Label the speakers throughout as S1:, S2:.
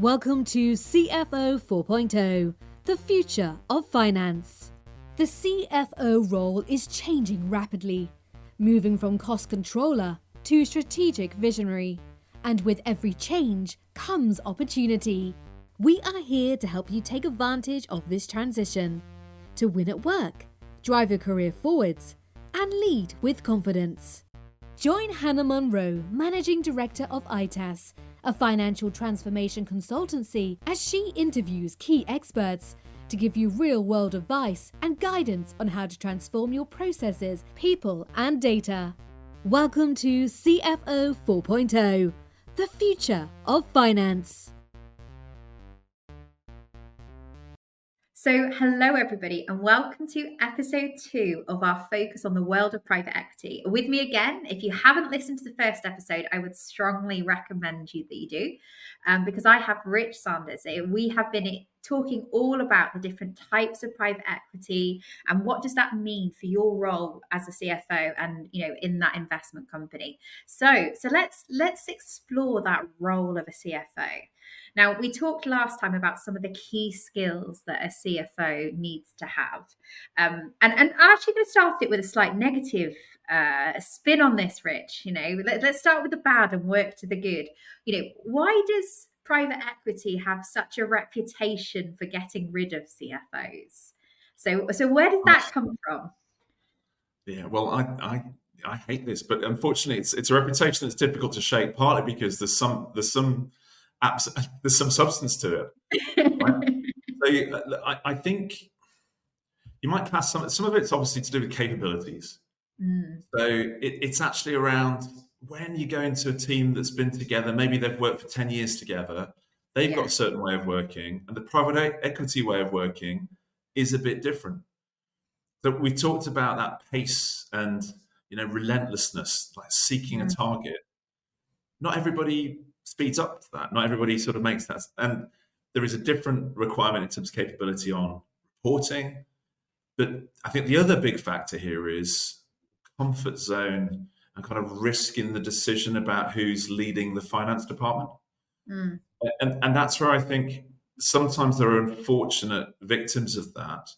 S1: Welcome to CFO 4.0, the future of finance. The CFO role is changing rapidly, moving from cost controller to strategic visionary. And with every change comes opportunity. We are here to help you take advantage of this transition, to win at work, drive your career forwards, and lead with confidence. Join Hannah Munro, Managing Director of ITAS, a financial transformation consultancy, as she interviews key experts to give you real-world advice and guidance on how to transform your processes, people, and data. Welcome to CFO 4.0, the future of finance.
S2: So hello everybody and welcome to episode 2 of our focus on the world of private equity. With me again, if you haven't listened to the first episode, I would strongly recommend you that you do because I have Rich Sanders. We have been talking all about the different types of private equity and what does that mean for your role as a CFO and in that investment company. So let's explore that role of a CFO. Now, we talked last time about some of the key skills that a CFO needs to have. And I'm actually going to start it with a slight negative spin on this, Rich. Let's start with the bad and work to the good. Why does private equity have such a reputation for getting rid of CFOs? So where did that come from?
S3: Yeah, well, I hate this, but unfortunately, it's a reputation that's difficult to shake. Partly because there's some substance to it. Right? So I think you might class some of it's obviously to do with capabilities. So it's actually around when you go into a team that's been together, maybe they've worked for 10 years together, they've got a certain way of working, and the private equity way of working is a bit different. So we talked about that pace and relentlessness, like seeking a target. Not everybody speeds up to that. Not everybody sort of makes that. And there is a different requirement in terms of capability on reporting. But I think the other big factor here is comfort zone and kind of risk in the decision about who's leading the finance department. And that's where I think sometimes there are unfortunate victims of that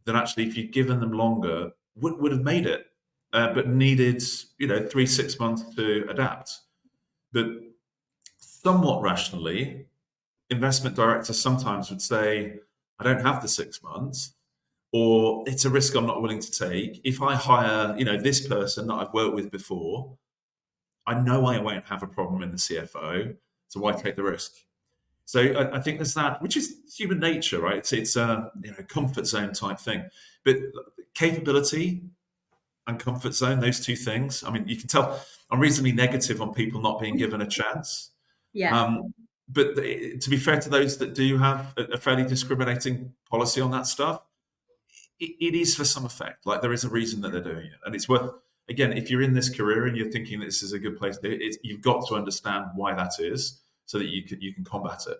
S3: actually, if you'd given them longer, would have made it, but needed 3-6 months to adapt. But somewhat rationally, investment directors sometimes would say, I don't have the 6 months, or it's a risk I'm not willing to take. If I hire, this person that I've worked with before, I know I won't have a problem in the CFO, so why take the risk? So I think there's that, which is human nature, right? It's a comfort zone type thing. But capability and comfort zone, those two things. I mean, you can tell I'm reasonably negative on people not being given a chance.
S2: Yeah.
S3: But to be fair to those that do have a fairly discriminating policy on that stuff, it is for some effect. Like there is a reason that they're doing it, and it's worth. Again, if you're in this career and you're thinking this is a good place to do it, you've got to understand why that is, so that you can combat it.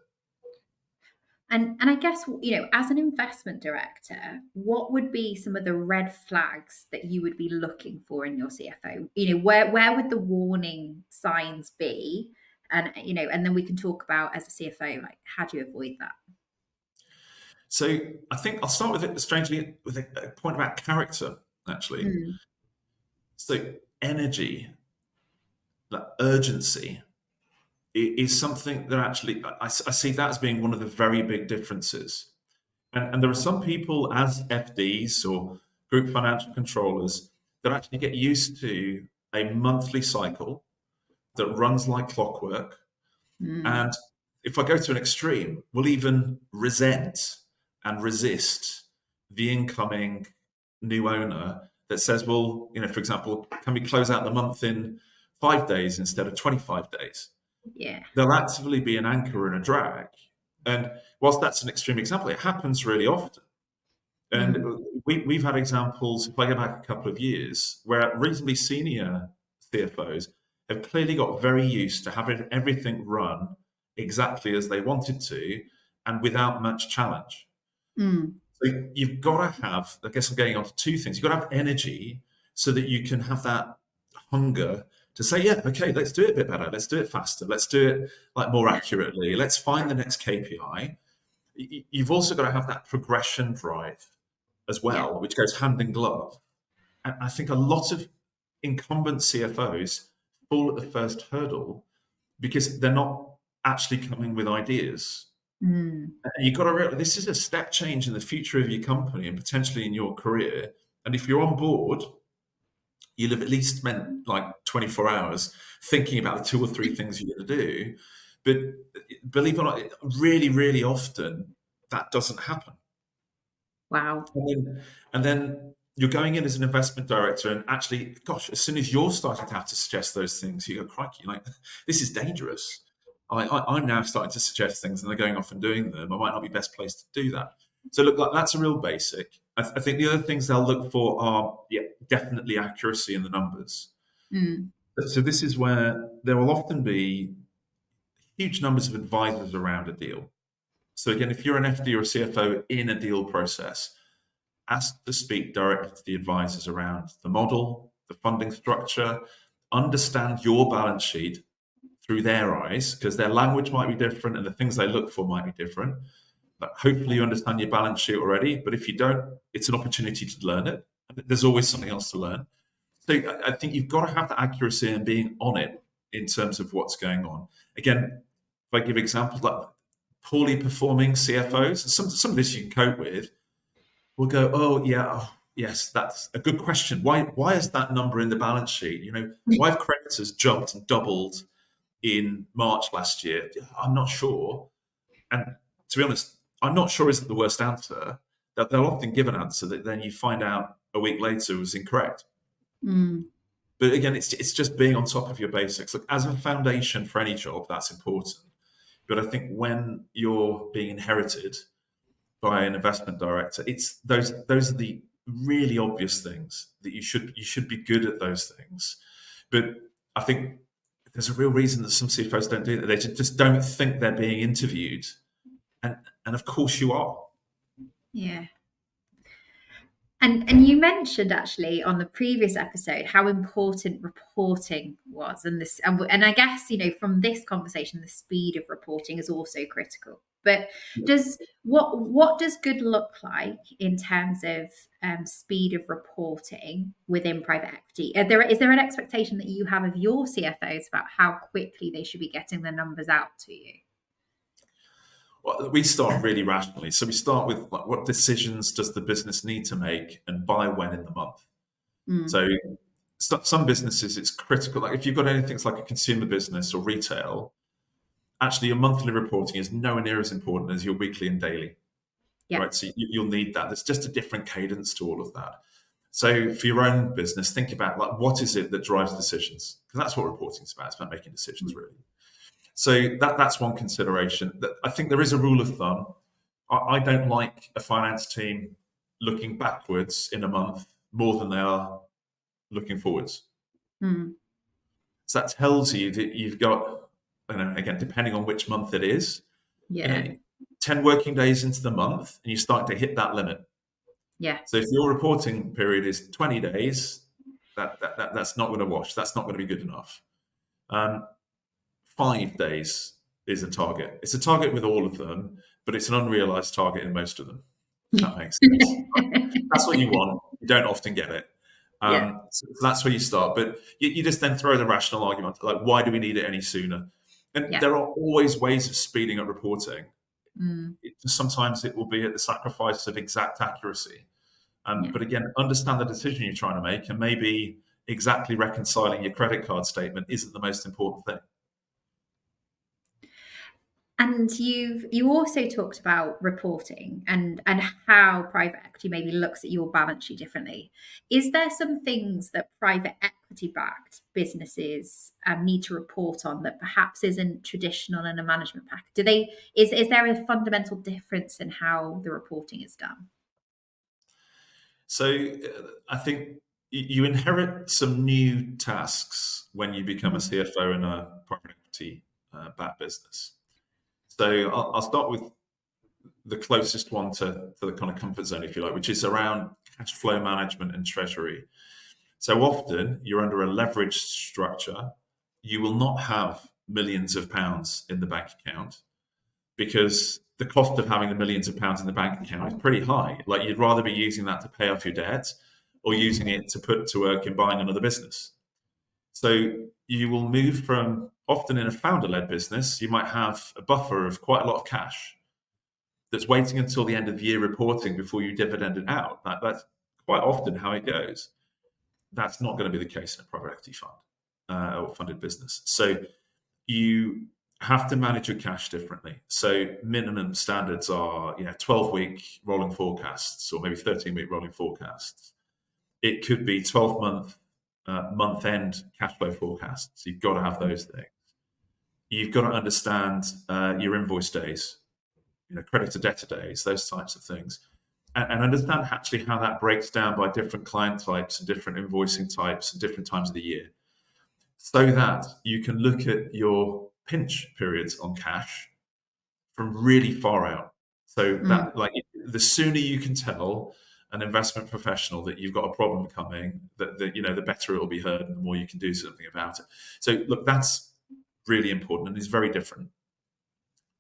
S2: And I guess, as an investment director, what would be some of the red flags that you would be looking for in your CFO? Where would the warning signs be? And, and then we can talk about as a CFO, like, how do you avoid that?
S3: So I think I'll start with it, strangely, with a point about character, actually. So energy, that urgency, is something that actually I see that as being one of the very big differences. And there are some people as FDs or group financial controllers that actually get used to a monthly cycle that runs like clockwork. And if I go to an extreme, will even resent and resist the incoming new owner that says, well, for example, can we close out the month in 5 days instead of 25 days?
S2: Yeah.
S3: There'll actively be an anchor and a drag. And whilst that's an extreme example, it happens really often. And we've had examples, if I go back a couple of years, where reasonably senior CFOs have clearly got very used to having everything run exactly as they wanted to and without much challenge. So you've got to have, I guess I'm getting on to two things. You've got to have energy so that you can have that hunger to say, yeah, okay, let's do it a bit better, let's do it faster, let's do it like more accurately, let's find the next KPI. You've also got to have that progression drive as well, which goes hand in glove. And I think a lot of incumbent CFOs fall at the first hurdle because they're not actually coming with ideas. And you've got to realize this is a step change in the future of your company and potentially in your career. And if you're on board, you'll have at least spent like 24 hours thinking about the 2 or 3 things you're going to do. But believe it or not, really, really often that doesn't happen.
S2: Wow.
S3: And then you're going in as an investment director, and actually, gosh, as soon as you're starting to have to suggest those things, you go, crikey, like, this is dangerous. I'm now starting to suggest things and they're going off and doing them. I might not be best placed to do that. So look, like, that's a real basic. I think the other things they'll look for are, definitely accuracy in the numbers. So this is where there will often be huge numbers of advisors around a deal. So again, if you're an FD or a CFO in a deal process, ask to speak directly to the advisors around the model, the funding structure, understand your balance sheet through their eyes, because their language might be different and the things they look for might be different. But hopefully you understand your balance sheet already. But if you don't, it's an opportunity to learn it. There's always something else to learn. So I think you've got to have the accuracy and being on it in terms of what's going on. Again, if I give examples like poorly performing CFOs, some of this you can cope with, will go, yes, that's a good question. Why is that number in the balance sheet? Why have creditors jumped and doubled in March last year? I'm not sure. And to be honest, I'm not sure isn't the worst answer. That they'll often give an answer that then you find out a week later was incorrect. But again, it's just being on top of your basics. Look, as a foundation for any job, that's important. But I think when you're being inherited by an investment director, it's those are the really obvious things that you should be good at those things. But I think there's a real reason that some CFOs don't do that. They just don't think they're being interviewed, and of course you are.
S2: Yeah. And you mentioned actually on the previous episode how important reporting was, and I guess from this conversation the speed of reporting is also critical. But what does good look like in terms of speed of reporting within private equity? Is there an expectation that you have of your CFOs about how quickly they should be getting the numbers out to you?
S3: Well, we start really rationally. So we start with what decisions does the business need to make and by when in the month. So some businesses, it's critical. Like if you've got anything like a consumer business or retail, actually your monthly reporting is nowhere near as important as your weekly and daily. Right? So you'll need that. There's just a different cadence to all of that. So for your own business, think about what is it that drives decisions? Because that's what reporting is about. It's about making decisions, really. So that's one consideration. I think there is a rule of thumb. I don't like a finance team looking backwards in a month more than they are looking forwards. So that tells you that you've got, again, depending on which month it is, 10 working days into the month, and you start to hit that limit. So if your reporting period is 20 days, that's not going to wash. That's not going to be good enough. 5 days is a target. It's a target with all of them, but it's an unrealized target in most of them. If that makes sense. That's what you want. You don't often get it. So that's where you start. But you just then throw the rational argument, like, why do we need it any sooner? And there are always ways of speeding up reporting. Sometimes it will be at the sacrifice of exact accuracy. But again, understand the decision you're trying to make, and maybe exactly reconciling your credit card statement isn't the most important thing.
S2: And you also talked about reporting and how private equity maybe looks at your balance sheet differently. Is there some things that private equity backed businesses need to report on that perhaps isn't traditional in a management pack? Is there a fundamental difference in how the reporting is done?
S3: So I think you inherit some new tasks when you become a CFO in a private equity backed business. So I'll start with the closest one to the kind of comfort zone, if you like, which is around cash flow management and treasury. So often you're under a leveraged structure. You will not have millions of pounds in the bank account because the cost of having the millions of pounds in the bank account is pretty high. Like you'd rather be using that to pay off your debt or using it to put to work in buying another business. So you will move from, often in a founder-led business, you might have a buffer of quite a lot of cash that's waiting until the end of the year reporting before you dividend it out. That's quite often how it goes. That's not going to be the case in a private equity fund or funded business. So you have to manage your cash differently. So minimum standards are 12-week rolling forecasts or maybe 13-week rolling forecasts. It could be 12-month month-end cash flow forecasts. You've got to have those things. You've got to understand your invoice days, creditor debtor days, those types of things, and understand actually how that breaks down by different client types and different invoicing types and different times of the year, so that you can look at your pinch periods on cash from really far out. So that, like, the sooner you can tell an investment professional that you've got a problem coming, the better it will be heard and the more you can do something about it. So look, that's really important and is very different.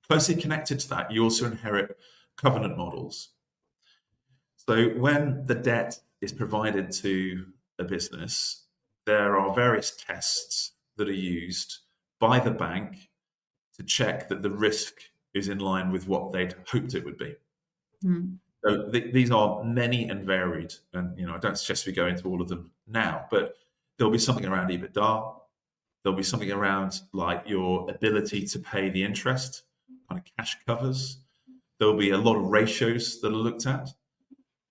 S3: Closely connected to that, you also inherit covenant models. So when the debt is provided to a business, there are various tests that are used by the bank to check that the risk is in line with what they'd hoped it would be. So these are many and varied, and I don't suggest we go into all of them now, but there'll be something around EBITDA. There'll be something around like your ability to pay the interest, kind of cash covers. There'll be a lot of ratios that are looked at,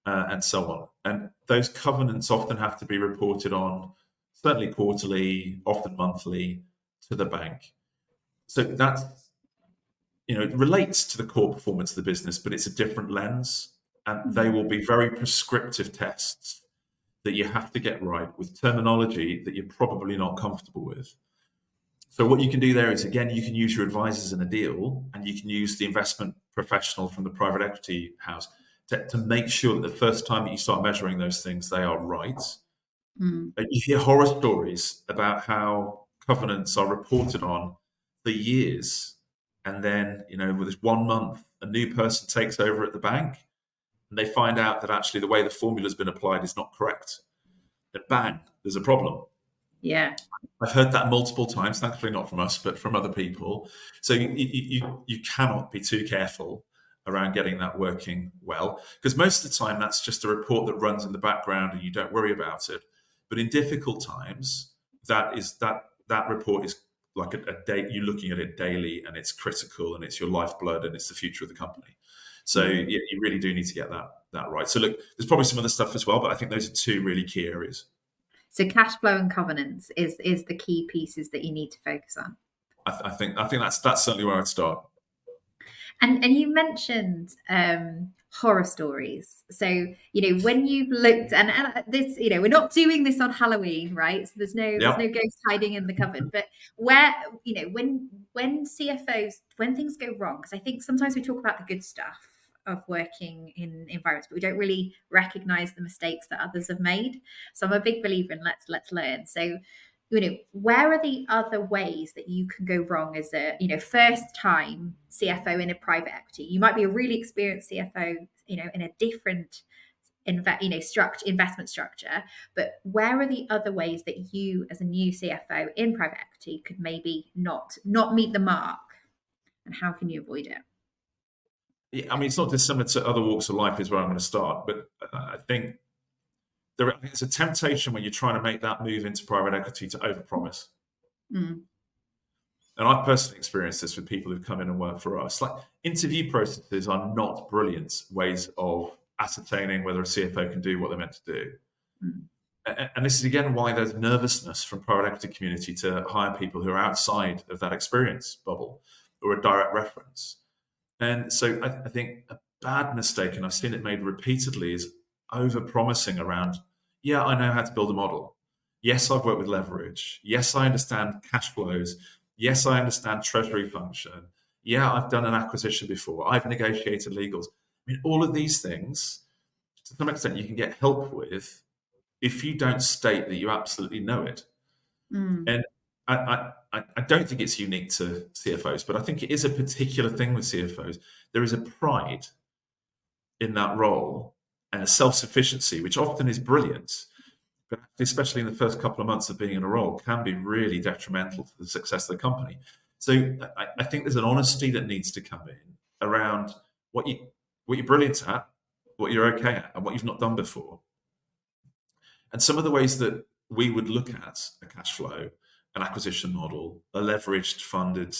S3: and so on. And those covenants often have to be reported on, certainly quarterly, often monthly, to the bank. So that's, it relates to the core performance of the business, but it's a different lens. And they will be very prescriptive tests that you have to get right with terminology that you're probably not comfortable with. So what you can do there is, again, you can use your advisors in a deal, and you can use the investment professional from the private equity house to make sure that the first time that you start measuring those things, they are right. You hear horror stories about how covenants are reported on for years. And then, with this 1 month, a new person takes over at the bank and they find out that actually the way the formula has been applied is not correct. Then bang, there's a problem.
S2: Yeah.
S3: I've heard that multiple times, thankfully not from us, but from other people. So you cannot be too careful around getting that working well, because most of the time that's just a report that runs in the background and you don't worry about it. But in difficult times, that report is like a day, you're looking at it daily, and it's critical, and it's your lifeblood, and it's the future of the company. So you really do need to get that right. So look, there's probably some other stuff as well, but I think those are two really key areas.
S2: So cash flow and covenants is the key pieces that you need to focus on.
S3: I think that's certainly where I'd start.
S2: And you mentioned horror stories. So when you've looked, and this, we're not doing this on Halloween, right? So there's no ghost hiding in the cupboard. But where when CFOs, when things go wrong, because I think sometimes we talk about the good stuff of working in environments, but we don't really recognize the mistakes that others have made. So I'm a big believer in let's learn. So where are the other ways that you can go wrong as a first time CFO in a private equity? You might be a really experienced CFO in a different investment structure, but where are the other ways that you as a new CFO in private equity could maybe not meet the mark, and how can you avoid it?
S3: Yeah, I mean, it's not dissimilar to other walks of life is where I'm going to start, but I think it's a temptation when you're trying to make that move into private equity to overpromise. And I've personally experienced this with people who've come in and worked for us. Like, interview processes are not brilliant ways of ascertaining whether a CFO can do what they're meant to do. And this is again why there's nervousness from private equity community to hire people who are outside of that experience bubble or a direct reference. And so I think a bad mistake, and I've seen it made repeatedly, is over-promising around, yeah, I know how to build a model. Yes, I've worked with leverage. Yes, I understand cash flows. Yes, I understand treasury function. Yeah, I've done an acquisition before. I've negotiated legals. I mean, all of these things, to some extent, you can get help with, if you don't state that you absolutely know it. And I don't think it's unique to CFOs, but I think it is a particular thing with CFOs. There is a pride in that role and a self-sufficiency, which often is brilliant, but especially in the first couple of months of being in a role, can be really detrimental to the success of the company. So I think there's an honesty that needs to come in around what you're brilliant at, what you're okay at, and what you've not done before. And some of the ways that we would look at a cash flow, an acquisition model, a leveraged funded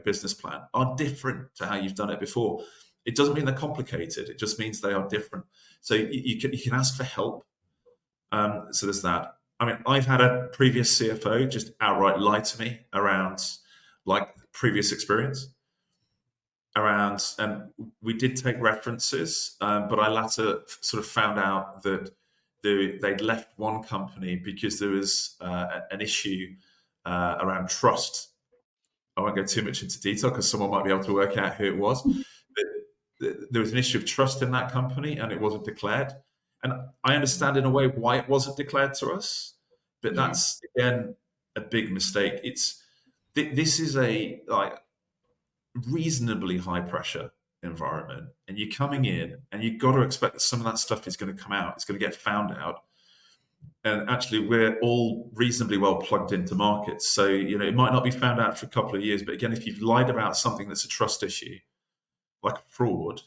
S3: business plan are different to how you've done it before. It doesn't mean they're complicated. It just means they are different. So you can ask for help. So there's that. I mean, I've had a previous CFO just outright lie to me around like previous experience around, and we did take references, but I later sort of found out that they'd left one company because there was an issue around trust. I won't go too much into detail because someone might be able to work out who it was. But there was an issue of trust in that company and it wasn't declared. And I understand in a way why it wasn't declared to us, but that's again a big mistake. This is a reasonably high pressure environment, and you're coming in and you've got to expect that some of that stuff is going to come out. It's going to get found out. And actually, we're all reasonably well plugged into markets. So, it might not be found out for a couple of years, but again, if you've lied about something that's a trust issue, like fraud,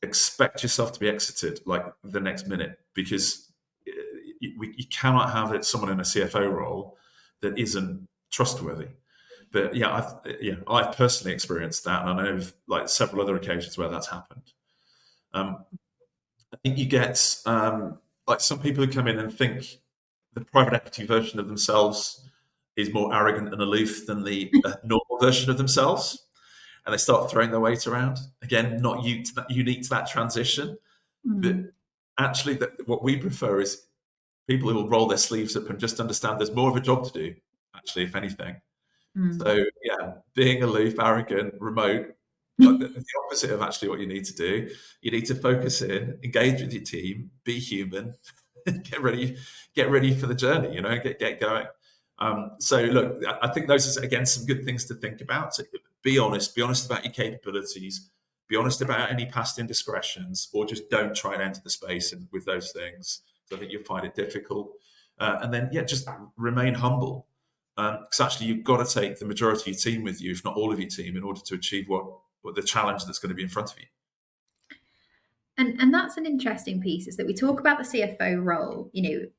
S3: expect yourself to be exited like the next minute, because you cannot have someone in a CFO role that isn't trustworthy. But I've personally experienced that, and I know of like several other occasions where that's happened. I think you get like some people who come in and think the private equity version of themselves is more arrogant and aloof than the normal version of themselves, and they start throwing their weight around. Again, not unique to that transition, but actually, what we prefer is people who will roll their sleeves up and just understand there's more of a job to do. Actually, if anything. So being aloof, arrogant, remote, like the opposite of actually what you need to do. You need to focus in, engage with your team, be human, get ready for the journey. Get going. So look, I think those are again some good things to think about. So be honest about your capabilities, be honest about any past indiscretions, or just don't try and enter the space with those things. So I think you'll find it difficult. And then just remain humble. Because actually, you've got to take the majority of your team with you, if not all of your team, in order to achieve what the challenge that's going to be in front of you.
S2: And that's an interesting piece, is that we talk about the CFO role,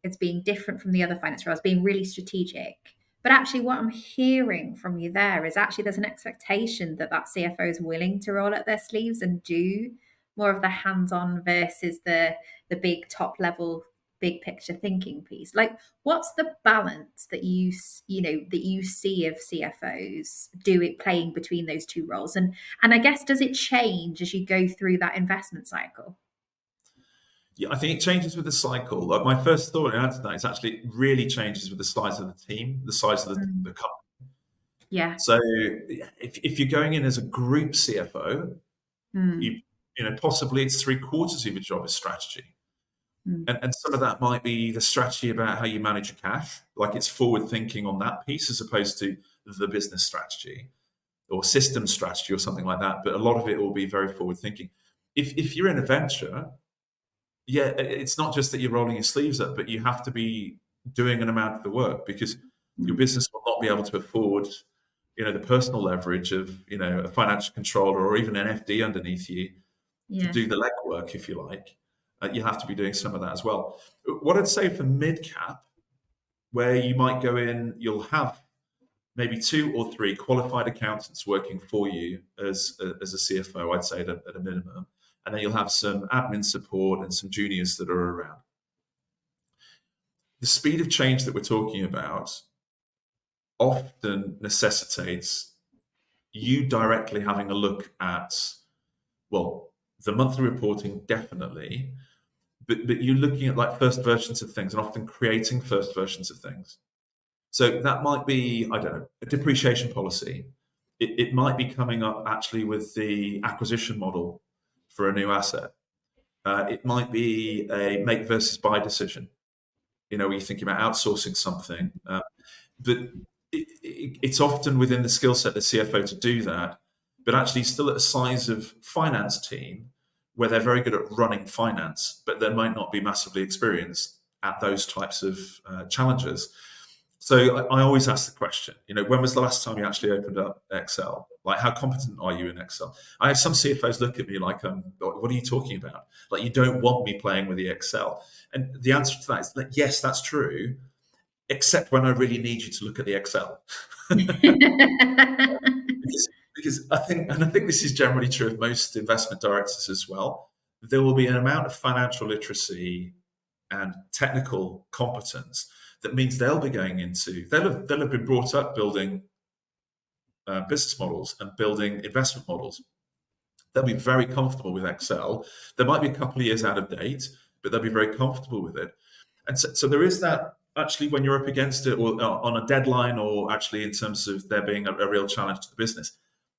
S2: as being different from the other finance roles, being really strategic. But actually, what I'm hearing from you there is actually there's an expectation that CFO is willing to roll up their sleeves and do more of the hands-on versus the big top level, big picture thinking piece. Like, what's the balance that you see of CFOs playing between those two roles, and I guess, does it change as you go through that investment cycle?
S3: Yeah, I think it changes with the cycle. Like, my first thought in answer to that is actually it really changes with the size of the team, the size of the company.
S2: Yeah.
S3: So if you're going in as a group CFO, possibly it's 3/4 of your job is strategy. And some of that might be the strategy about how you manage your cash, like it's forward thinking on that piece as opposed to the business strategy or system strategy or something like that. But a lot of it will be very forward thinking. If you're in a venture, it's not just that you're rolling your sleeves up, but you have to be doing an amount of the work, because your business will not be able to afford, the personal leverage of, a financial controller or even an FD underneath you to do the legwork, if you like. You have to be doing some of that as well. What I'd say for mid-cap, where you might go in, you'll have maybe 2 or 3 qualified accountants working for you as a CFO, I'd say at a minimum. And then you'll have some admin support and some juniors that are around. The speed of change that we're talking about often necessitates you directly having a look at, well, the monthly reporting, definitely, but you're looking at like first versions of things and often creating first versions of things. So that might be, I don't know, a depreciation policy. It might be coming up actually with the acquisition model for a new asset. It might be a make versus buy decision. Where you're thinking about outsourcing something. But it's often within the skill set of the CFO to do that, but actually still at a size of finance team where they're very good at running finance, but they might not be massively experienced at those types of challenges. So I always ask the question, when was the last time you actually opened up Excel? Like, how competent are you in Excel? I have some CFOs look at me like, what are you talking about? Like, you don't want me playing with the Excel. And the answer to that is that, yes, that's true, except when I really need you to look at the Excel. because I think this is generally true of most investment directors as well. There will be an amount of financial literacy and technical competence that means they'll be going into, they'll have been brought up building business models and building investment models. They'll be very comfortable with Excel. They might be a couple of years out of date, but they'll be very comfortable with it. And so there is that, actually, when you're up against it or on a deadline, or actually in terms of there being a real challenge to the business,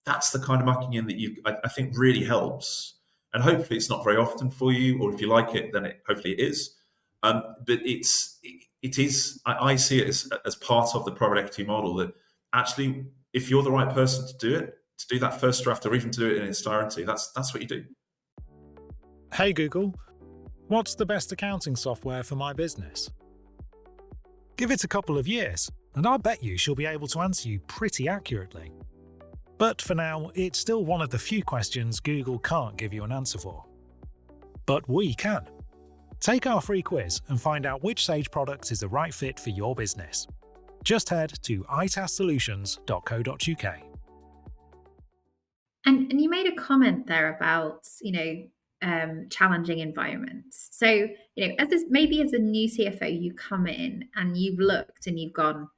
S3: that's the kind of mucking in that I think really helps. And hopefully it's not very often for you, or if you like it, then hopefully it is. But it is, I see it as part of the private equity model that actually, if you're the right person to do that first draft, or even to do it in its entirety, that's what you do.
S4: Hey Google, what's the best accounting software for my business? Give it a couple of years, and I bet you she'll be able to answer you pretty accurately. But for now, it's still one of the few questions Google can't give you an answer for. But we can. Take our free quiz and find out which Sage product is the right fit for your business. Just head to itassolutions.co.uk.
S2: And you made a comment there about, challenging environments. So, as a new CFO, you come in and you've looked and you've gone,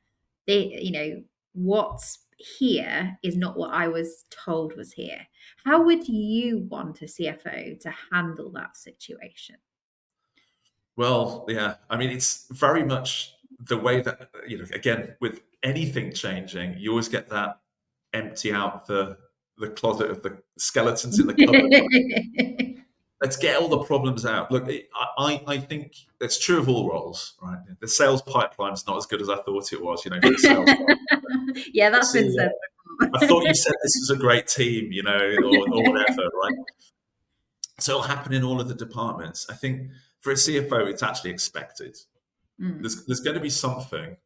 S2: what's here is not what I was told was here. How would you want a CFO to handle that situation?
S3: Well, yeah, it's very much the way that, again, with anything changing, you always get that empty out the closet of the skeletons in the cupboard. Let's get all the problems out. Look, I think it's true of all roles, right? The sales pipeline's not as good as I thought it was, for the sales.
S2: Yeah, that's been said before.
S3: I thought you said this was a great team, or whatever, right? So it'll happen in all of the departments. I think for a CFO, it's actually expected. There's going to be something.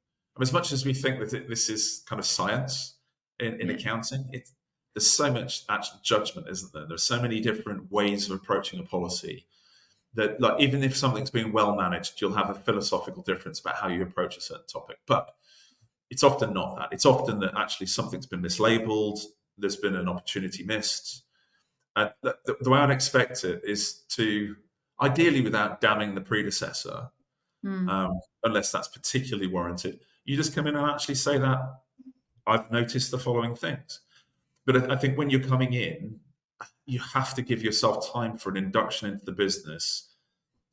S3: As much as we think that this is kind of science in accounting, there's so much actual judgment, isn't there? There's so many different ways of approaching a policy that, like, even if something's being well managed, you'll have a philosophical difference about how you approach a certain topic. But it's often not that. It's often that actually something's been mislabeled. There's been an opportunity missed. The way I'd expect it is to, ideally without damning the predecessor, unless that's particularly warranted, you just come in and actually say that I've noticed the following things. But I think when you're coming in, you have to give yourself time for an induction into the business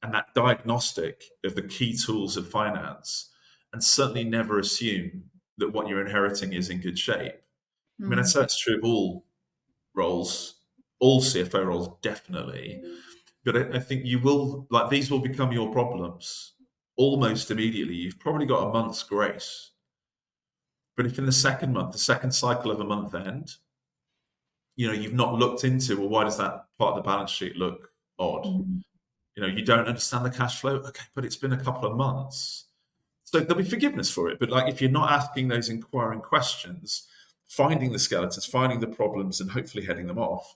S3: and that diagnostic of the key tools of finance, and certainly never assume that what you're inheriting is in good shape. I'd say that's true of all roles, all CFO roles, definitely. But I think these will become your problems almost immediately. You've probably got a month's grace. But if in the second month, the second cycle of a month end, you've not looked into, well, why does that part of the balance sheet look odd? You don't understand the cash flow. Okay, but it's been a couple of months. So there'll be forgiveness for it. But if you're not asking those inquiring questions, finding the skeletons, finding the problems, and hopefully heading them off,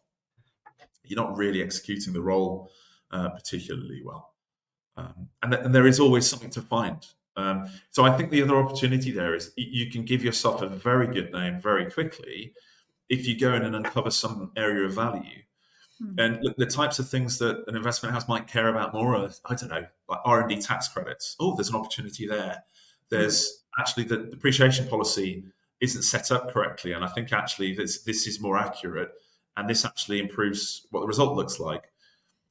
S3: you're not really executing the role particularly well. And there is always something to find. So I think the other opportunity there is you can give yourself a very good name very quickly if you go in and uncover some area of value. And look, the types of things that an investment house might care about more are, I don't know, like R&D tax credits. Oh, there's an opportunity there. There's actually the depreciation policy isn't set up correctly. And I think actually this is more accurate. And this actually improves what the result looks like.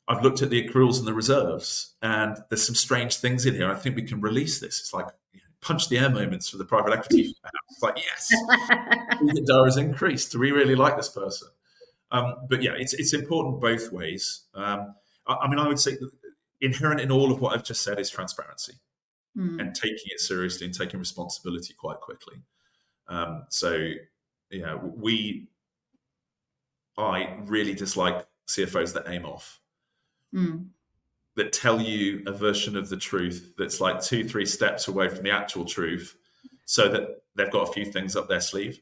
S3: I've looked at the accruals and the reserves, and there's some strange things in here. I think we can release this. It's like punch the air moments for the private equity house. It's like, yes, the DAR has increased. Do we really like this person? But yeah, it's important both ways. I mean, I would say that inherent in all of what I've just said is transparency and taking it seriously and taking responsibility quite quickly. So, I really dislike CFOs that aim off, that tell you a version of the truth that's like 2-3 steps away from the actual truth, so that they've got a few things up their sleeve.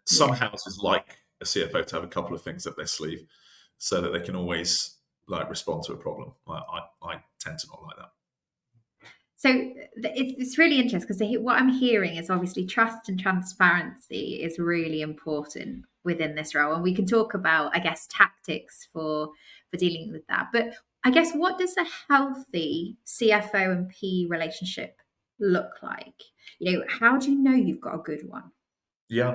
S3: Some houses like a CFO to have a couple of things up their sleeve so that they can always respond to a problem. I tend to not like that.
S2: So it's really interesting, because what I'm hearing is obviously trust and transparency is really important within this role. And we can talk about, I guess, tactics for dealing with that. But I guess, what does a healthy CFO and P relationship look like? How do you know you've got a good one?
S3: Yeah.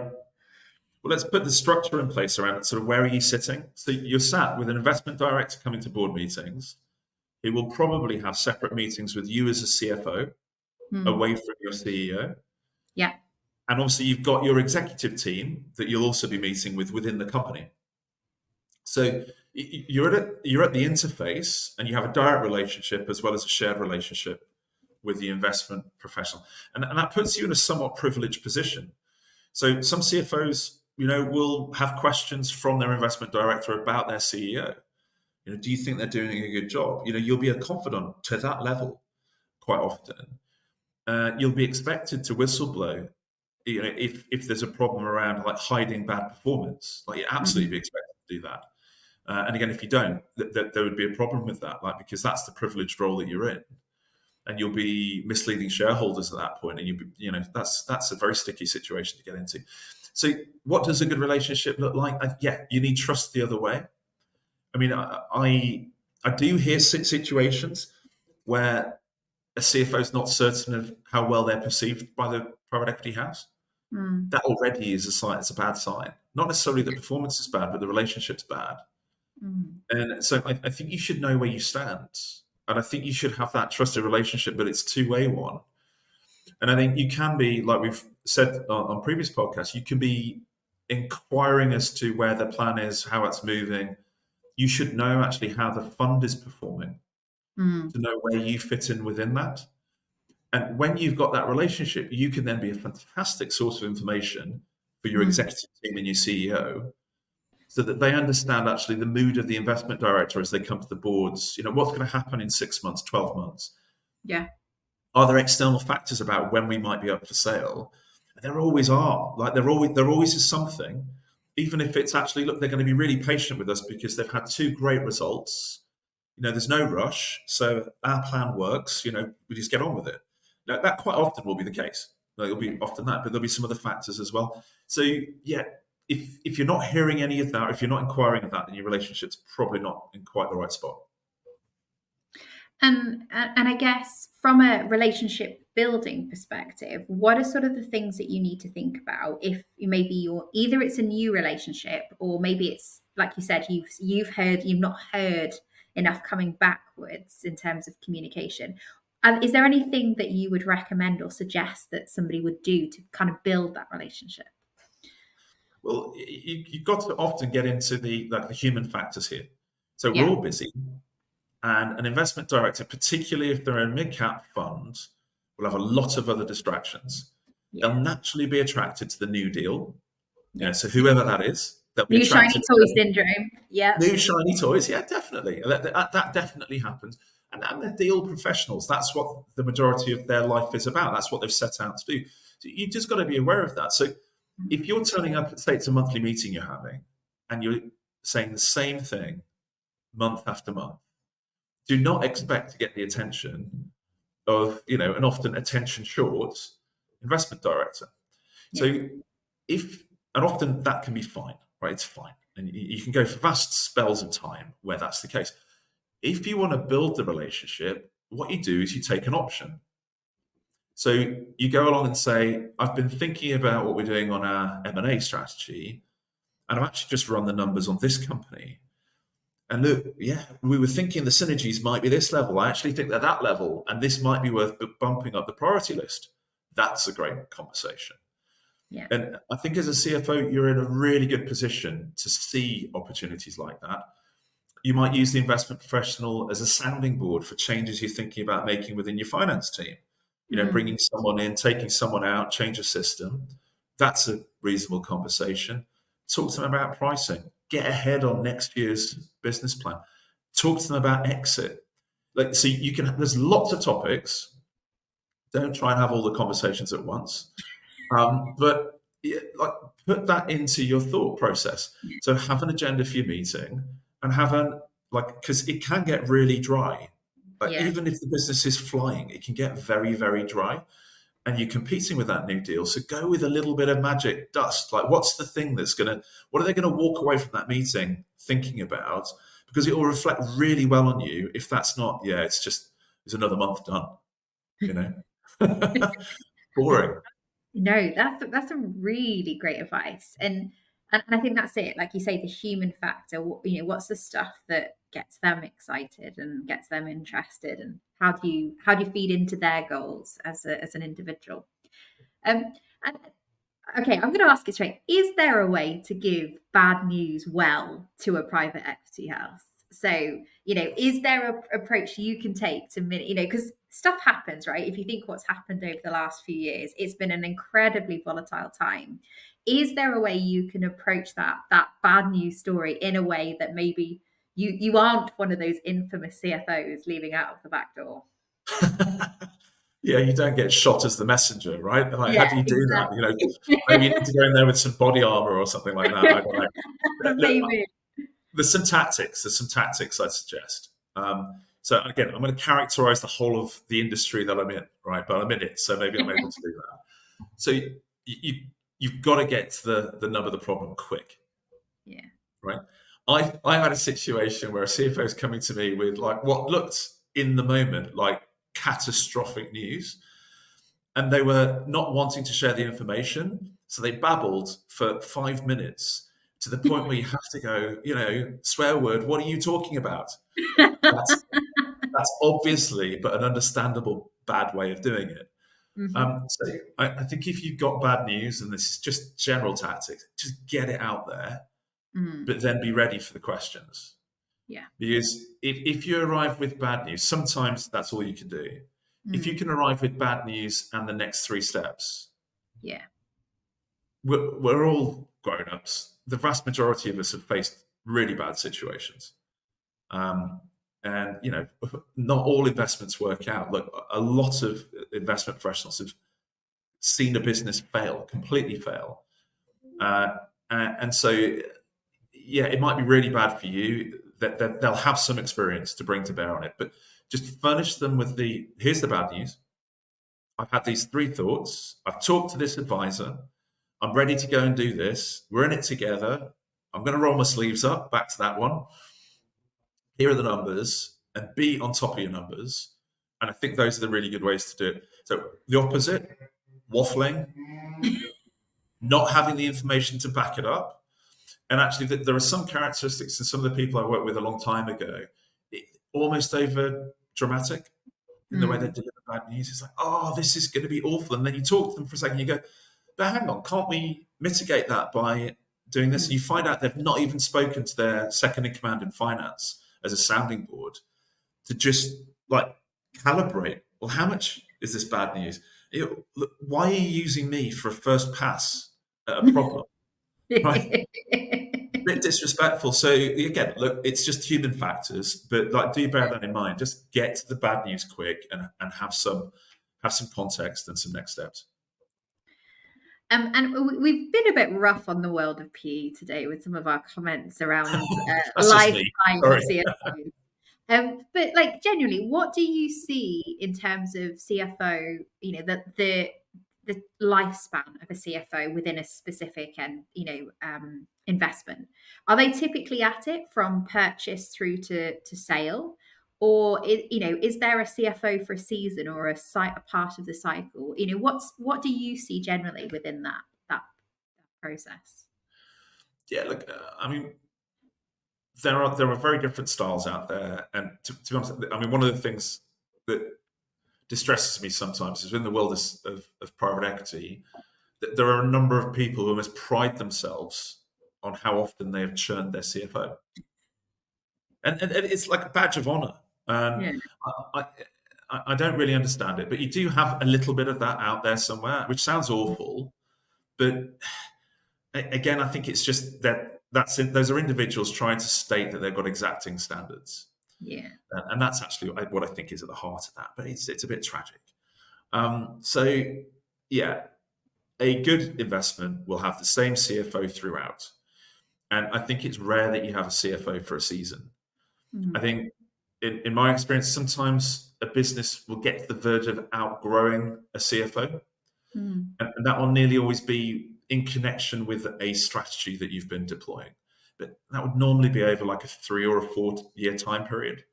S3: Well, let's put the structure in place around it. Sort of, where are you sitting? So you're sat with an investment director coming to board meetings. He will probably have separate meetings with you as a CFO, away from your CEO.
S2: Yeah.
S3: And obviously you've got your executive team that you'll also be meeting with within the company. So you're at the interface, and you have a direct relationship as well as a shared relationship with the investment professional. And that puts you in a somewhat privileged position. So some CFOs, will have questions from their investment director about their CEO. Do you think they're doing a good job? You'll be a confidant to that level quite often. You'll be expected to whistleblow, if there's a problem around hiding bad performance. You'd absolutely be expected to do that. And again, if you don't, there would be a problem with that, because that's the privileged role that you're in, and you'll be misleading shareholders at that point, and that's a very sticky situation to get into. So, what does a good relationship look like? You need trust the other way. I mean, I do hear situations where a CFO is not certain of how well they're perceived by the private equity house. That already is a sign; it's a bad sign. Not necessarily the performance is bad, but the relationship's bad. And so I think you should know where you stand, and I think you should have that trusted relationship, but it's two-way one. And I think you can be, like we've said on previous podcasts, you can be inquiring as to where the plan is, how it's moving. You should know actually how the fund is performing, to know where you fit in within that. And when you've got that relationship, you can then be a fantastic source of information for your executive team and your CEO, so that they understand actually the mood of the investment director as they come to the boards. What's going to happen in 6 months, 12 months?
S2: Yeah.
S3: Are there external factors about when we might be up for sale? There always are. There always is something. Even if it's actually, look, they're going to be really patient with us because they've had 2 great results. There's no rush, so our plan works. We just get on with it. Now, that quite often will be the case. It'll be often that, but there'll be some other factors as well. So, if you're not hearing any of that, if you're not inquiring of that, then your relationship's probably not in quite the right spot.
S2: And I guess, from a relationship building perspective, what are sort of the things that you need to think about if maybe either it's a new relationship, or maybe it's, like you said, you've not heard enough coming backwards in terms of communication. Is there anything that you would recommend or suggest that somebody would do to kind of build that relationship?
S3: Well, you've got to often get into the human factors here. So we're all busy. And an investment director, particularly if they're in a mid-cap fund, will have a lot of other distractions. They'll naturally be attracted to the new deal. So whoever that is, they'll be
S2: new
S3: attracted
S2: shiny toy syndrome. Yeah.
S3: New shiny toys. Yeah, definitely. That definitely happens. And they're deal professionals. That's what the majority of their life is about. That's what they've set out to do. So you just got to be aware of that. So if you're turning up, say it's a monthly meeting you're having, and you're saying the same thing month after month, do not expect to get the attention of, an often attention short investment director. So and often that can be fine, right? It's fine. And you can go for vast spells of time where that's the case. If you want to build the relationship, what you do is you take an option. So you go along and say, I've been thinking about what we're doing on our M&A strategy, and I've actually just run the numbers on this company. And look, we were thinking the synergies might be this level. I actually think they're that level, and this might be worth bumping up the priority list. That's a great conversation. Yeah. And I think as a CFO, you're in a really good position to see opportunities like that. You might use the investment professional as a sounding board for changes you're thinking about making within your finance team. Bringing someone in, taking someone out, change a system. That's a reasonable conversation. Talk to them about pricing. Get ahead on next year's business plan. Talk to them about exit. So you can. There's lots of topics. Don't try and have all the conversations at once. But put that into your thought process. So have an agenda for your meeting and because it can get really dry. Even if the business is flying, it can get very, very dry. And you're competing with that new deal. So go with a little bit of magic dust. What's the thing what are they going to walk away from that meeting thinking about? Because it will reflect really well on you if that's not, it's another month done, boring.
S2: No, that's some really great advice. And I think that's it. Like you say, the human factor, what's the stuff that gets them excited and gets them interested, and how do you feed into their goals as an individual? And okay, I'm going to ask it straight. Is there a way to give bad news well to a private equity house? So, is there an approach you can take to, because stuff happens, right? If you think what's happened over the last few years, it's been an incredibly volatile time. Is there a way you can approach that bad news story in a way that maybe you aren't one of those infamous CFOs leaving out of the back door?
S3: Yeah, you don't get shot as the messenger, right? How do you do that? Maybe you need to go in there with some body armor or something like that. I don't know.
S2: Maybe.
S3: There's some tactics I'd suggest. So again, I'm going to characterize the whole of the industry that I'm in, right? But I'm in it, so maybe I'm able to do that. So you've got to get to the nub of the problem quick.
S2: Yeah.
S3: Right. I had a situation where a CFO is coming to me with what looked in the moment like catastrophic news, and they were not wanting to share the information, so they babbled for 5 minutes to the point where you have to go, swear word, what are you talking about? That's obviously but an understandable bad way of doing it. So I think if you've got bad news, and this is just general tactics, just get it out there, but then be ready for the questions.
S2: Yeah.
S3: Because if you arrive with bad news, sometimes that's all you can do. If you can arrive with bad news and the next 3 steps, we're all grown-ups. The vast majority of us have faced really bad situations. And, not all investments work out. Look, a lot of investment professionals have seen a business completely fail. And so, it might be really bad for you. That they'll have some experience to bring to bear on it, but just furnish them with here's the bad news. I've had these 3 thoughts. I've talked to this advisor. I'm ready to go and do this. We're in it together. I'm going to roll my sleeves up, back to that one. Here are the numbers, and be on top of your numbers. And I think those are the really good ways to do it. So the opposite, waffling, not having the information to back it up. And actually, there are some characteristics in some of the people I worked with a long time ago, almost over dramatic in the way they deliver bad news. It's like, oh, this is going to be awful. And then you talk to them for a second, you go, but hang on, can't we mitigate that by doing this? And you find out they've not even spoken to their second in command in finance as a sounding board to just calibrate. Well, how much is this bad news? Look, why are you using me for a first pass at a problem? Right? A bit disrespectful. So again, look, it's just human factors, but do bear that in mind. Just get to the bad news quick and have some context and some next steps.
S2: And we've been a bit rough on the world of PE today with some of our comments around lifetime CFOs. But genuinely, what do you see in terms of CFO? The lifespan of a CFO within a specific investment. Are they typically at it from purchase through to sale? Or is there a CFO for a season or a part of the cycle? What do you see generally within that process?
S3: Yeah, look, there are very different styles out there, and to be honest, one of the things that distresses me sometimes is in the world of private equity that there are a number of people who almost pride themselves on how often they have churned their CFO. and it's like a badge of honor.
S2: Yeah.
S3: I, I don't really understand it, but you do have a little bit of that out there somewhere, which sounds awful. But again, I think it's just that's it. Those are individuals trying to state that they've got exacting standards.
S2: Yeah.
S3: And that's actually what I think is at the heart of that. But it's a bit tragic. So, yeah, a good investment will have the same CFO throughout. And I think it's rare that you have a CFO for a season.
S2: Mm.
S3: I think in my experience, sometimes a business will get to the verge of outgrowing a CFO.
S2: Mm.
S3: And that will nearly always be in connection with a strategy that you've been deploying. But that would normally be over like a 3 or a 4 year time period.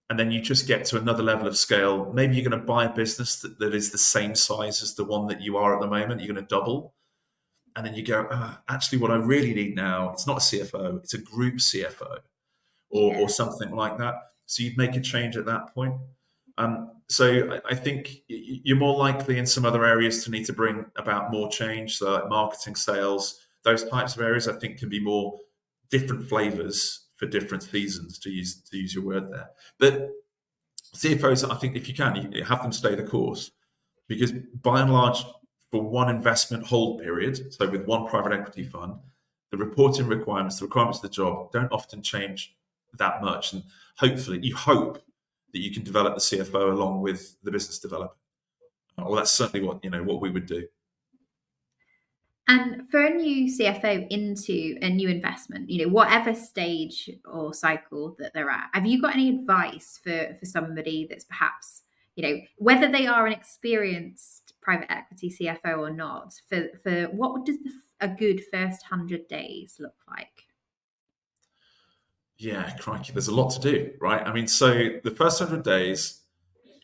S3: And then you just get to another level of scale. Maybe you're going to buy a business that is the same size as the one that you are at the moment. You're going to double. And then you go, actually, what I really need now, it's not a CFO, it's a group CFO or something like that. So you'd make a change at that point. So I think you're more likely in some other areas to need to bring about more change. So like marketing, sales, those types of areas, I think can be more different flavors for different seasons, to use your word there. But CFOs, I think if you can, you have them stay the course, because by and large, for one investment hold period, so with one private equity fund, the reporting requirements, the requirements of the job don't often change that much. And hopefully, you hope that you can develop the CFO along with the business developer. Well, that's certainly what we would do.
S2: And for a new CFO into a new investment, whatever stage or cycle that they're at, have you got any advice for somebody that's perhaps, whether they are an experienced private equity CFO or not, for what does a good first 100 days look like?
S3: Yeah, crikey, there's a lot to do, right? I mean, so the first 100 days,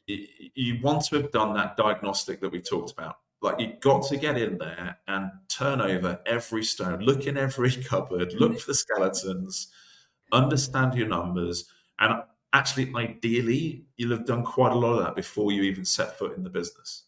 S3: you want to have done that diagnostic that we talked about. Like, you've got to get in there and turn over every stone, look in every cupboard, look for the skeletons, understand your numbers. And actually, ideally, you'll have done quite a lot of that before you even set foot in the business.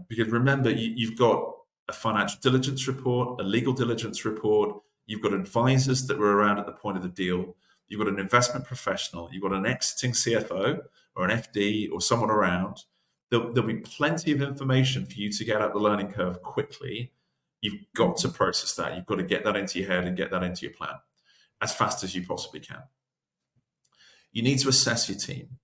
S3: Because remember, you've got a financial diligence report, a legal diligence report, you've got advisors that were around at the point of the deal, you've got an investment professional, you've got an exiting CFO or an FD or someone around. There'll be plenty of information for you to get up the learning curve quickly. You've got to process that. You've got to get that into your head and get that into your plan as fast as you possibly can. You need to assess your team.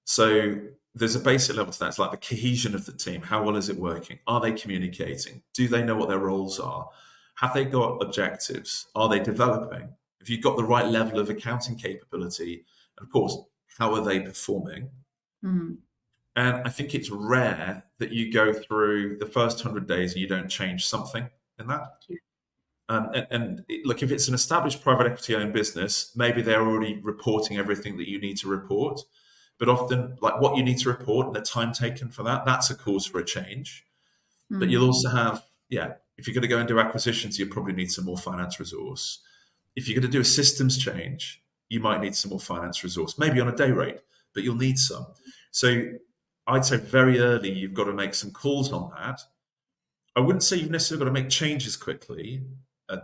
S3: So there's a basic level to that. It's like the cohesion of the team. How well is it working? Are they communicating? Do they know what their roles are? Have they got objectives? Are they developing? Have you got the right level of accounting capability? And of course, how are they performing?
S2: Mm-hmm.
S3: And I think it's rare that you go through the first 100 days and you don't change something in that. And look, if it's an established private equity owned business, maybe they're already reporting everything that you need to report. But often, like what you need to report and the time taken for that, that's a cause for a change. Mm. But you'll also have, if you're going to go and do acquisitions, you probably need some more finance resource. If you're going to do a systems change, you might need some more finance resource, maybe on a day rate, but you'll need some. So I'd say very early, you've got to make some calls on that. I wouldn't say you've necessarily got to make changes quickly.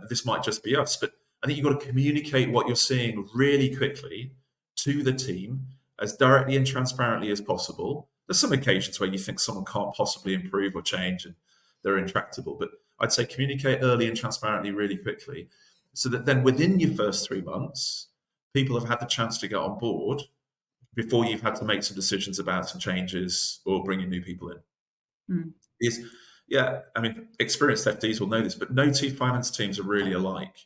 S3: This might just be us, but I think you've got to communicate what you're seeing really quickly to the team as directly and transparently as possible. There's some occasions where you think someone can't possibly improve or change and they're intractable, but I'd say communicate early and transparently really quickly so that then within your first 3 months, people have had the chance to get on board before you've had to make some decisions about some changes or bringing new people in. Experienced FDs will know this, but no two finance teams are really alike.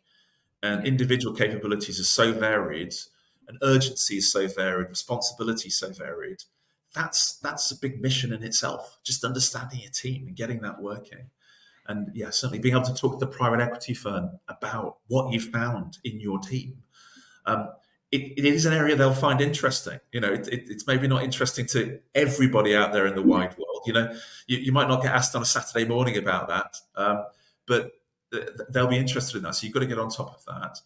S3: And individual capabilities are so varied, and urgency is so varied, responsibility is so varied. That's a big mission in itself, just understanding your team and getting that working. And certainly being able to talk to the private equity firm about what you found in your team. It is an area they'll find interesting. It's maybe not interesting to everybody out there in the wide world. You might not get asked on a Saturday morning about that, but they'll be interested in that. So you've got to get on top of that.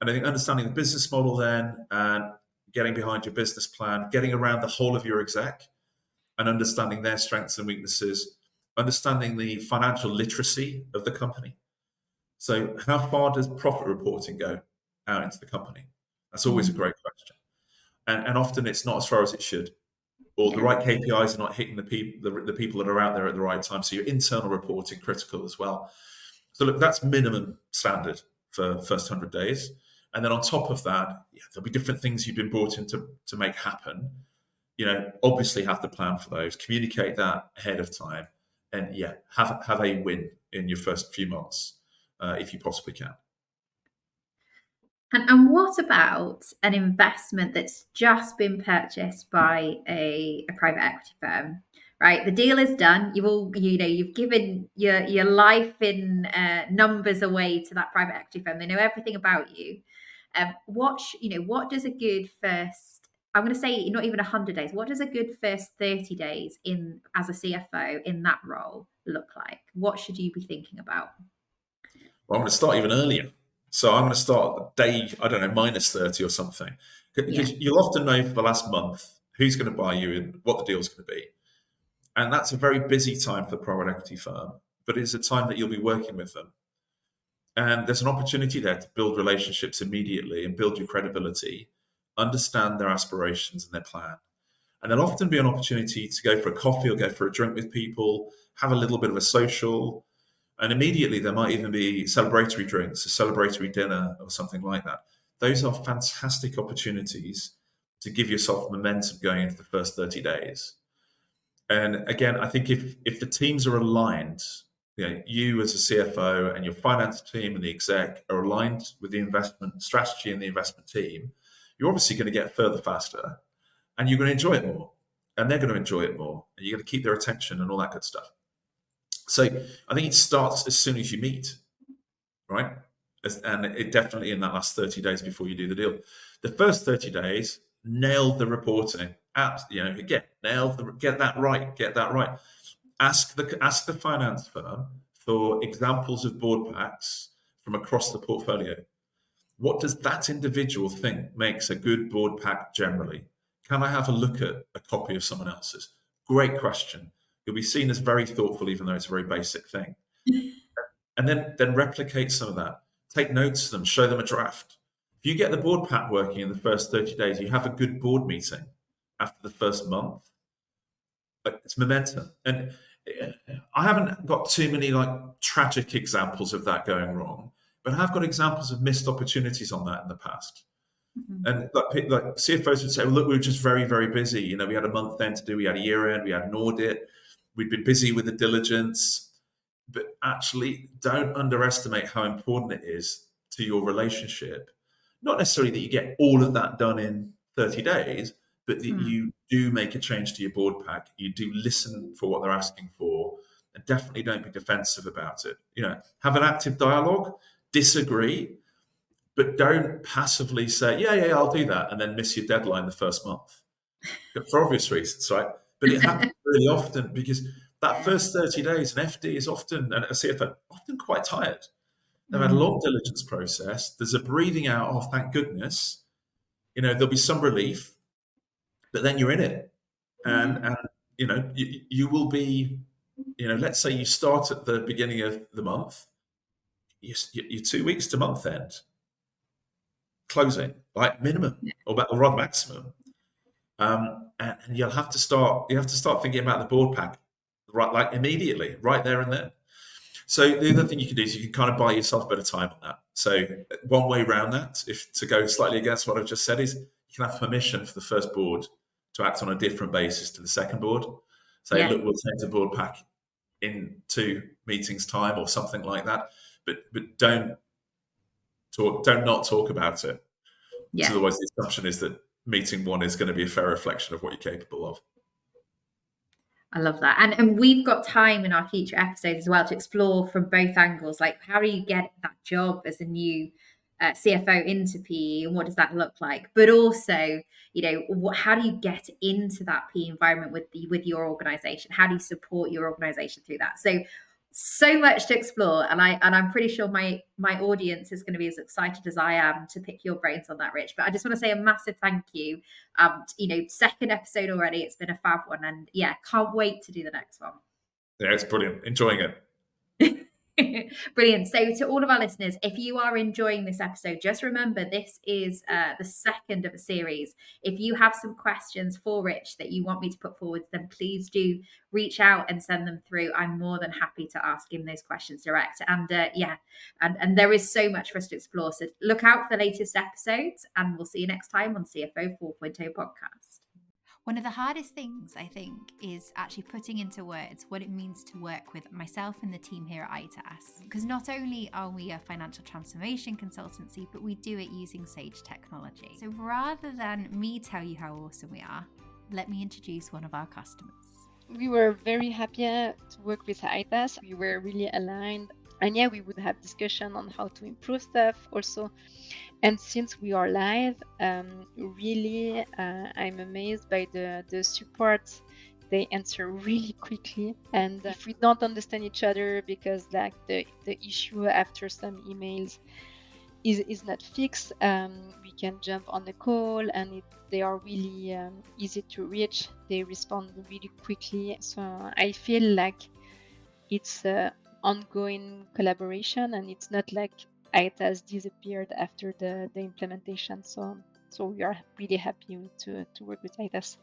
S3: And I think understanding the business model then and getting behind your business plan, getting around the whole of your exec and understanding their strengths and weaknesses, understanding the financial literacy of the company. So how far does profit reporting go? out into the company? That's always a great question. And often it's not as far as it should, or the right KPIs are not hitting the people that are out there at the right time. So your internal reporting critical as well. So look, that's minimum standard for first 100 days. And then on top of that, there'll be different things you've been brought in to make happen. Obviously have to plan for those, communicate that ahead of time, and have a win in your first few months if you possibly can.
S2: And what about an investment that's just been purchased by a private equity firm, right? The deal is done. You've given your life in numbers away to that private equity firm. They know everything about you. What does a good first, I'm going to say not even 100 days, what does a good first 30 days as a CFO in that role look like? What should you be thinking about?
S3: Well, I'm going to start even earlier. So I'm going to start day, I don't know, minus 30 or something. Because you'll often know for the last month who's going to buy you and what the deal's going to be. And that's a very busy time for the private equity firm, but it's a time that you'll be working with them. And there's an opportunity there to build relationships immediately and build your credibility, understand their aspirations and their plan. And there'll often be an opportunity to go for a coffee or go for a drink with people, have a little bit of a social. And immediately there might even be celebratory drinks, a celebratory dinner or something like that. Those are fantastic opportunities to give yourself momentum going into the first 30 days. And again, I think if the teams are aligned, you as a CFO and your finance team and the exec are aligned with the investment strategy and the investment team, you're obviously going to get further faster and you're going to enjoy it more. And they're going to enjoy it more. And you're going to keep their attention and all that good stuff. So I think it starts as soon as you meet, right? And it definitely in that last 30 days before you do the deal. The first 30 days, nail the reporting. Get that right. Ask the finance firm for examples of board packs from across the portfolio. What does that individual think makes a good board pack generally? Can I have a look at a copy of someone else's? Great question. You'll be seen as very thoughtful, even though it's a very basic thing. And then replicate some of that. Take notes of them, show them a draft. If you get the board pack working in the first 30 days, you have a good board meeting after the first month. But it's momentum. And I haven't got too many tragic examples of that going wrong, but I've got examples of missed opportunities on that in the past. Mm-hmm. And like CFOs would say, well, look, we were just very, very busy. We had a month end to do, we had a year end, we had an audit, we'd been busy with the diligence. But actually, don't underestimate how important it is to your relationship. Not necessarily that you get all of that done in 30 days, but that you do make a change to your board pack. You do listen for what they're asking for, and definitely don't be defensive about it. Have an active dialogue, disagree, but don't passively say, yeah, I'll do that, and then miss your deadline the first month. For obvious reasons, right? But it happens really often because that first 30 days, an FD is often, and a CFO, often quite tired. They've had a long diligence process. There's a breathing out, oh, thank goodness. There'll be some relief, but then you're in it. And you will be, let's say you start at the beginning of the month, you're 2 weeks to month end, closing, like minimum, or rather maximum. And you'll have to start thinking about the board pack, right, like immediately, right there and then. So the other thing you can do is you can kind of buy yourself a bit of time on that. So one way around that, if to go slightly against what I've just said, is you can have permission for the first board to act on a different basis to the second board. So look, we'll change the board pack in 2 meetings time or something like that. But don't not talk about it. Yeah. Otherwise the assumption is that meeting 1 is going to be a fair reflection of what you're capable of.
S2: I love that. And we've got time in our future episodes as well to explore from both angles, like how do you get that job as a new CFO into PE and what does that look like? But also, how do you get into that PE environment with your organization? How do you support your organization through that? So much to explore, and I'm pretty sure my audience is going to be as excited as I am to pick your brains on that, Rich. But I just want to say a massive thank you. Second episode already. It's been a fab one, and can't wait to do the next one.
S3: Yeah, it's brilliant. Enjoying it.
S2: Brilliant. So to all of our listeners, if you are enjoying this episode, just remember this is the second of a series. If you have some questions for Rich that you want me to put forward, then please do reach out and send them through. I'm more than happy to ask him those questions direct. And and there is so much for us to explore. So look out for the latest episodes, and we'll see you next time on CFO 4.0 podcast.
S5: One of the hardest things, I think, is actually putting into words what it means to work with myself and the team here at ITAS. Because not only are we a financial transformation consultancy, but we do it using Sage technology. So rather than me tell you how awesome we are, let me introduce one of our customers.
S6: We were very happy to work with ITAS. We were really aligned. And yeah, we would have discussion on how to improve stuff also. And since we are live, really, I'm amazed by the support. They answer really quickly. And if we don't understand each other because like the issue after some emails is not fixed, we can jump on the call, and they are really easy to reach. They respond really quickly. So I feel like it's ongoing collaboration, and it's not like ITAS disappeared after the implementation. So we are really happy to work with ITAS.